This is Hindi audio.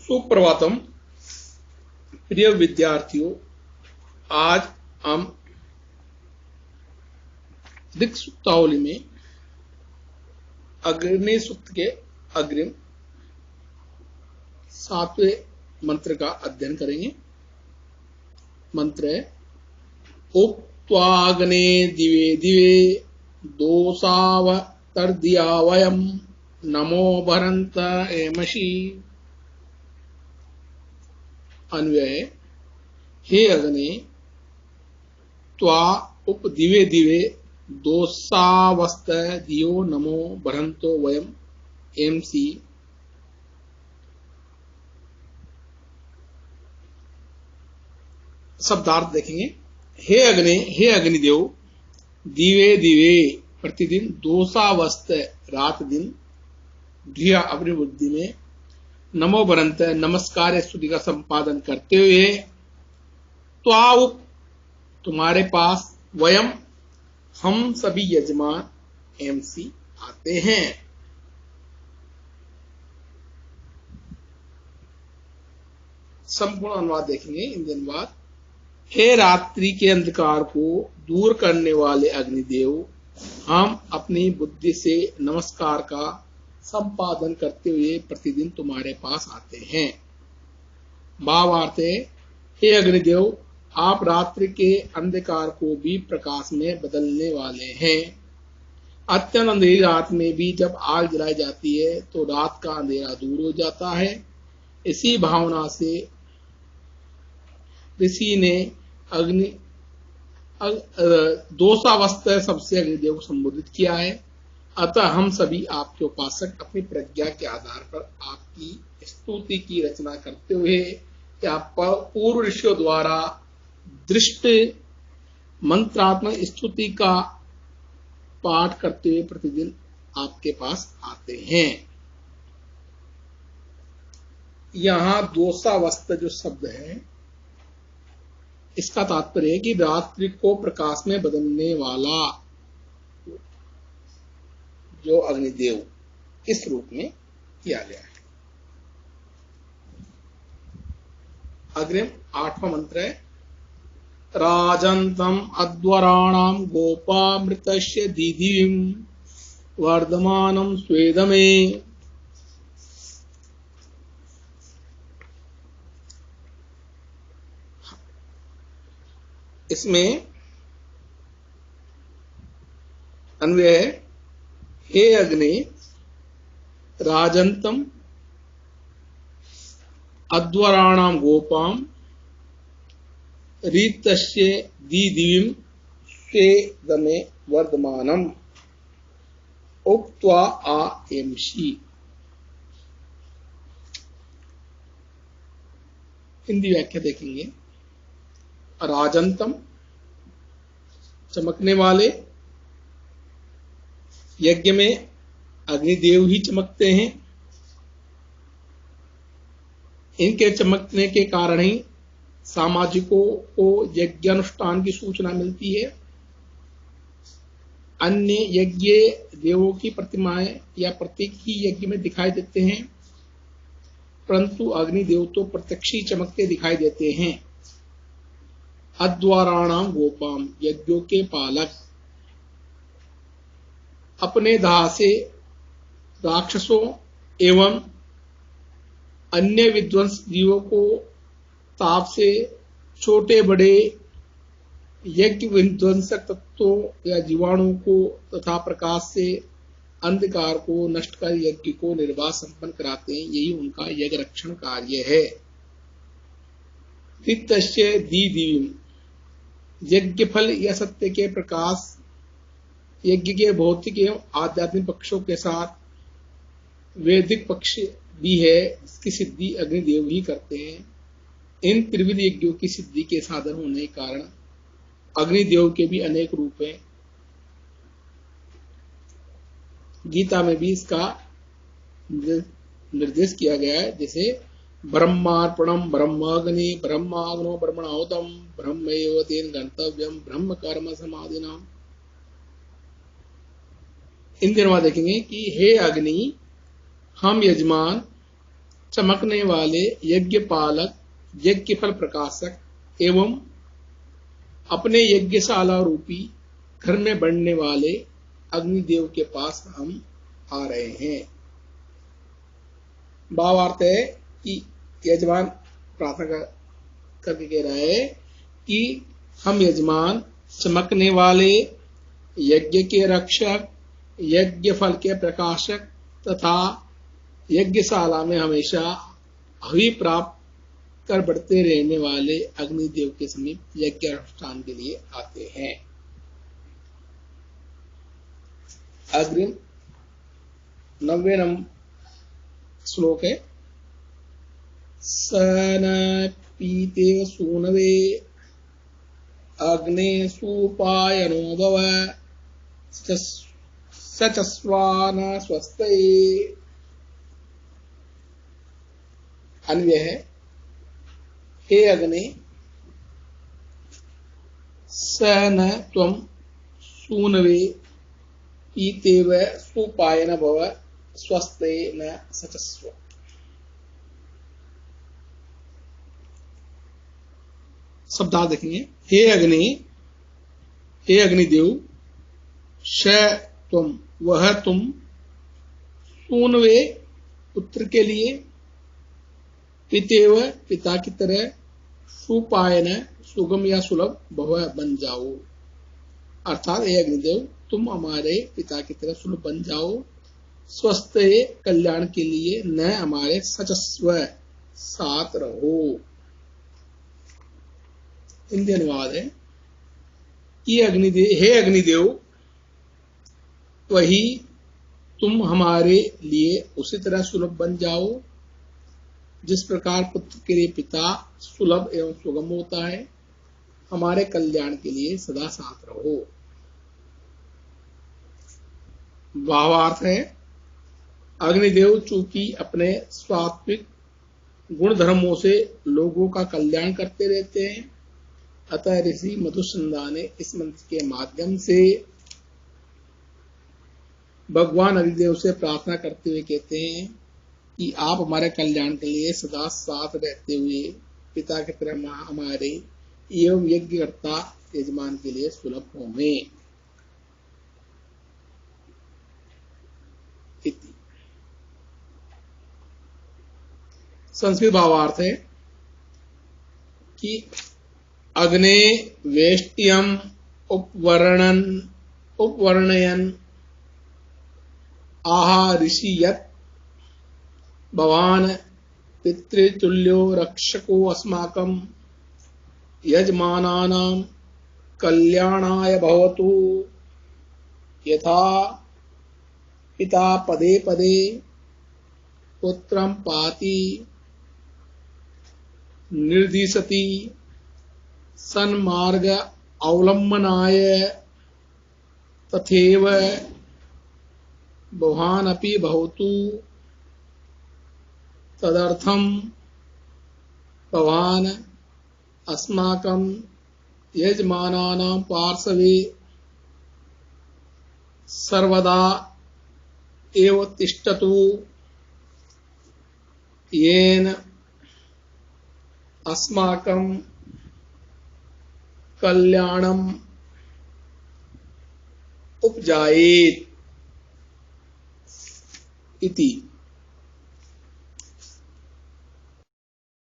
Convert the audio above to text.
सुप्रभातम प्रिय विद्यार्थियों, आज हम ऋक् सूक्तावली में अग्नि सूक्त के अग्रिम 7वें मंत्र का अध्ययन करेंगे। मंत्र है उक्त्वाग्ने दिवे दिवे दोषावतर्दिया वयम नमो भरंत एमषि। अन्वय, हे अग्नि, त्वा उप दिवे दिवे दोषावस्त दियो नमो भरंतो वयम एमसी। शब्दार्थ देखेंगे। हे अग्निदेव, दिवे दिवे प्रतिदिन, दोषावस्त रात दिन, धिया अपनी बुद्धि में, नमो भरंत नमस्कार स्तुति का संपादन करते हुए, त्वाउप तुम्हारे पास, वयम हम सभी यजमान एमसी आते हैं। संपूर्ण अनुवाद देखेंगे। इंडियन अनुवाद। हे रात्रि के अंधकार को दूर करने वाले अग्निदेव, हम अपनी बुद्धि से नमस्कार का संपादन करते हुए प्रतिदिन तुम्हारे पास आते हैं। भावार्थ है, हे अग्निदेव, आप रात्रि के अंधकार को भी प्रकाश में बदलने वाले हैं। अत्यंत अंधेरी रात में भी जब आग जलाई जाती है तो रात का अंधेरा दूर हो जाता है। इसी भावना से ऋषि ने दोषावस्थ सबसे अग्निदेव को संबोधित किया है। अतः हम सभी आपके उपासक अपनी प्रज्ञा के आधार पर आपकी स्तुति की रचना करते हुए या पूर्व ऋषियों द्वारा दृष्ट मंत्रात्मक स्तुति का पाठ करते हुए प्रतिदिन आपके पास आते हैं। यहां दोषावस्थ जो शब्द है, इसका तात्पर्य है कि रात्रि को प्रकाश में बदलने वाला जो अग्निदेव, इस रूप में किया गया है। अग्रिम 8वां मंत्र है राजन्तम अध्वराणाम गोपामृतस्य दीदिविम वर्धमानम स्वेदमे। इसमें अन्वय है, हे अग्नि, राजन्तम अध्वराणाम गोपाम रीतस्य दीदिविम स्वेदमे वर्धमानम उक्त्वा आ एमषि। हिंदी व्याख्या देखेंगे। राजंतम चमकने वाले, यज्ञ में अग्निदेव ही चमकते हैं। इनके चमकने के कारण ही सामाजिकों को यज्ञ अनुष्ठान की सूचना मिलती है। अन्य यज्ञ देवों की प्रतिमाएं या प्रतीक ही यज्ञ में दिखाई देते हैं, परंतु अग्निदेव तो प्रत्यक्ष ही चमकते दिखाई देते हैं। अध्वराणाम गोपाम, यज्ञों के पालक, अपने दाह से राक्षसों एवं अन्य विध्वंस जीवों को ताप से छोटे बड़े यज्ञ विध्वंसक तत्वों या जीवाणुओं को तथा प्रकाश से अंधकार को नष्ट कर यज्ञ को निर्वाह संपन्न कराते हैं। यही उनका यज्ञ रक्षण कार्य है। ऋतस्य दीदिविम, यज्ञ फल या सत्य के प्रकाश, यज्ञ के भौतिक एवं आध्यात्मिक पक्षों के साथ वैदिक पक्ष भी है, जिसकी सिद्धि अग्निदेव ही करते हैं। इन त्रिविध यज्ञों की सिद्धि के साधन होने के कारण अग्निदेव के भी अनेक रूप हैं। गीता में भी इसका निर्देश किया गया है, जैसे ब्रह्मार्पणम ब्रह्माग्नि ब्रह्माग्नो ब्रह्मणाहुतम ब्रह्मैव तेन गंतव्यम ब्रह्म कर्म समाधिनाम। इन दिनों देखेंगे कि हे अग्नि, हम यजमान चमकने वाले यज्ञ पालक, यज्ञ फल प्रकाशक एवं अपने यज्ञशाला रूपी घर में बढ़ने वाले अग्निदेव के पास हम आ रहे हैं। भावार्थ है कि यजमान प्रार्थना करके कह रहा है कि हम यजमान चमकने वाले, यज्ञ के रक्षक, यज्ञ फल के प्रकाशक तथा यज्ञशाला में हमेशा हवि प्राप्त कर बढ़ते रहने वाले अग्निदेव के समीप यज्ञ अनुष्ठान के लिए आते हैं। अग्रिम 90 नंबर श्लोक है। सन पीते सूनवे अग्ने सुपायनो भव सचस्वान स्वस्ते। अन्वय है, हे अग्नि, स न त्वं सूनवे पीतेव सुपायन भव स्वस्ते न सचस्व। शब्दार्थ देखेंगे। हे अग्नि, हे अग्निदेव, श त्वं, वह तुम, सूनवे पुत्र के लिए, पितेव पिता की तरह, सुपायन सुगम या सुलभ भव बन जाओ। अर्थात हे अग्निदेव, तुम हमारे पिता की तरह सुलभ बन जाओ, स्वस्थ कल्याण के लिए न हमारे सचस्व साथ रहो। हिंदी अनुवाद है कि हे अग्निदेव, वही तुम हमारे लिए उसी तरह सुलभ बन जाओ जिस प्रकार पुत्र के लिए पिता सुलभ एवं सुगम होता है। हमारे कल्याण के लिए सदा साथ रहो। भावार्थ है, अग्निदेव चूंकि अपने स्वात्विक गुण धर्मों से लोगों का कल्याण करते रहते हैं, अतः ऋषि मधुसूदन ने इस मंत्र के माध्यम से भगवान अग्निदेव से प्रार्थना करते हुए कहते हैं कि आप हमारे कल्याण के लिए सदा साथ रहते हुए पिता की तरह हमारे एवं यज्ञकर्ता यजमान के लिए सुलभ होंगे। संस्कृत भावार्थ है कि अग्ने वेष्ट्यम उपवर्णयन आहा ऋषि यत् भवान पितृतुल्यो रक्षको अस्माकं यजमानानां कल्याणाय भवतु। यथा पिता पदे पदे पुत्रं पाति निर्दिशति सन्मार्ग अवलम्बनाय, तथैव भवानपि भवतु। तदर्थं भवान अस्माकं यजमानानां पार्श्वे सर्वदा एव तिष्ठतु, येन अस्माकं कल्याणम् उपजायेत् इति।